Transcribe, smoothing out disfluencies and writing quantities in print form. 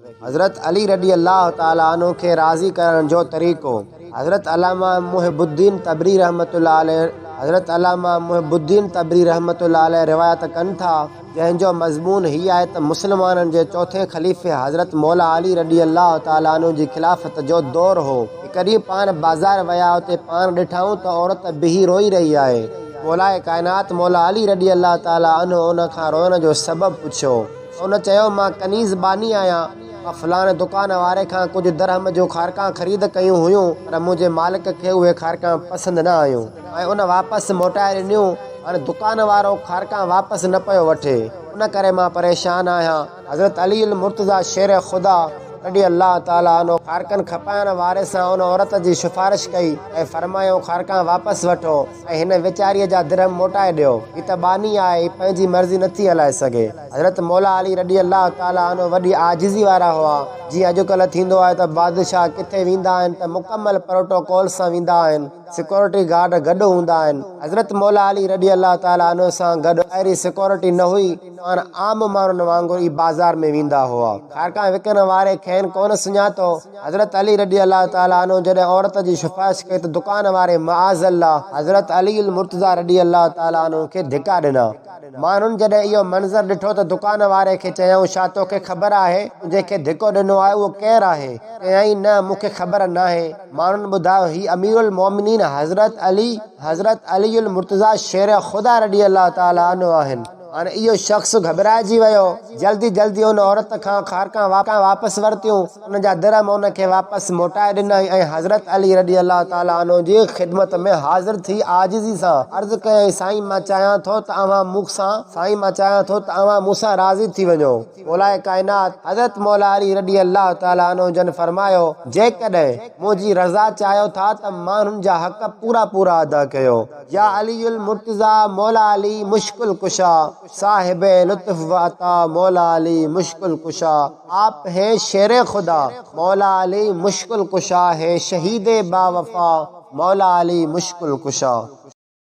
हज़रत अली रडी अल्लाह ताला अन्हु खे राज़ी करण जो तरीक़ो। हज़रत अल्लामा मुहिबुद्दीन तबरी रहमतुल्लाह अलैह हज़रत अल्लामा मुहिबुद्दीन तबरी रहमतुल्लाह अलैह रिवायत कनि था, जंहिंजो मज़मून हीअ आहे त मुस्लमाननि जे चौथे ख़लीफ़े हज़रत मौला अली रडी अल्लाह ताला अन्हु जी खिलाफ़त जो दौर हो। हिकु ॾींहुं पाण बाज़ार विया, उते पाण ॾिठऊं त औरत बिही रोई रही आहे। मौलाए काइनात मौला अली रडी अल्लाह ताला अन्हु उन खां रोइण जो सबबु पुछियो। उन चयो, मां कनीज़ बानी आहियां, मां फलाणे दुकान वारे खां कुझु दरहम जो ख़ारकां ख़रीद कयूं हुयूं, पर मुंहिंजे मालिक खे उहे ख़ारकां पसंदि न आयूं ऐं उन वापसि मोटाए ॾिनियूं। हाणे दुकान वारो ख़ारकां वापसि न पियो वठे, उन करे मां परेशान आहियां। हज़रत अली मुर्तज़ा शेर ख़ुदा रडी अल्लाह ताला अन्हु ख़ारकनि खपाइण वारे सां उन औरत जी सिफ़ारिश कई ऐं फरमायो, ख़ारकां वापसि वठो ऐं हिन वीचारीअ जा दिरहम मोटाए ॾियो। हीअ त बानी आहे, हीअ पंहिंजी मर्ज़ी नथी हलाए सघे। हज़रत मौला अली रडी अल्लाह ताला अन्हु वॾी आजिज़ी वारा हुआ। जीअं अॼुकल्ह थींदो आहे त बादशाह किथे वेंदा आहिनि त मुकमल प्रोटोकॉल सां वेंदा आहिनि, सिक्योरिटी गार्ड गॾु हूंदा आहिनि। हज़रत मौला अली रडी अल्लाह ताला अन्हु सां गॾु अहिड़ी सिक्योरिटी न हुई। पाण आम माण्हुनि वांगुरु ई बाज़ार में वेंदा हुआ। ख़ारकां विकण वारे खेनि कोन सुञातो। हज़रत अली रडी अल्लाह ताला अन्हु जॾहिं औरत जी सिफ़ारिश कई त दुकान वारे माज़ अल्लाह हज़रत अली मुर्तज़ा रडी अल्लाह ताला अन्हु खे धिका ॾिना। माण्हुनि जॾहिं इहो मंज़र ॾिठो त दुकान वारे खे चयऊं, छा तोखे ख़बर आहे जंहिंखे धिको ॾिनो आहे उहो केरु आहे? चयईं, न मूंखे ख़बर नाहे। माण्हुनि ॿुधायो, ही अमीरुल मोमिनीन हज़रत अली मुर्तज़ा शेर ख़ुदा रडी अल्लाह ताला अन्हु आहिनि। हाणे इहो शख़्स घबराइजी वियो। जल्दी उन औरत खां ख़ारकां वापसि वरितियूं, उन जा दिरहम उन खे वापसि मोटाए ॾिनई ऐं हज़रत अली रडी अल्लाह ताला अन्हु जी ख़िदमत में हाज़िर थी आजिज़ी सां अर्ज़ु कयईं, साईं मां चाहियां थो त अव्हां मूंसां राज़ी थी वञो। मौलाए काइनात हज़रत मौला अली रडी अल्लाह ताला अन्हु जन फरमायो, जेकॾहिं मुंहिंजी रज़ा चाहियो था त माण्हुनि जा हक़ पूरा अदा कयो। या अली मुर्तज़ा मौला अली मुश्किल कुशा साहिब लुत्फ़ व अता मौला अली मुश्किल कुशा। आप हैं शेर खुदा मौला अली मुश्किल कुशा है, शहीद बावफा मौला अली मुश्किल कुशा।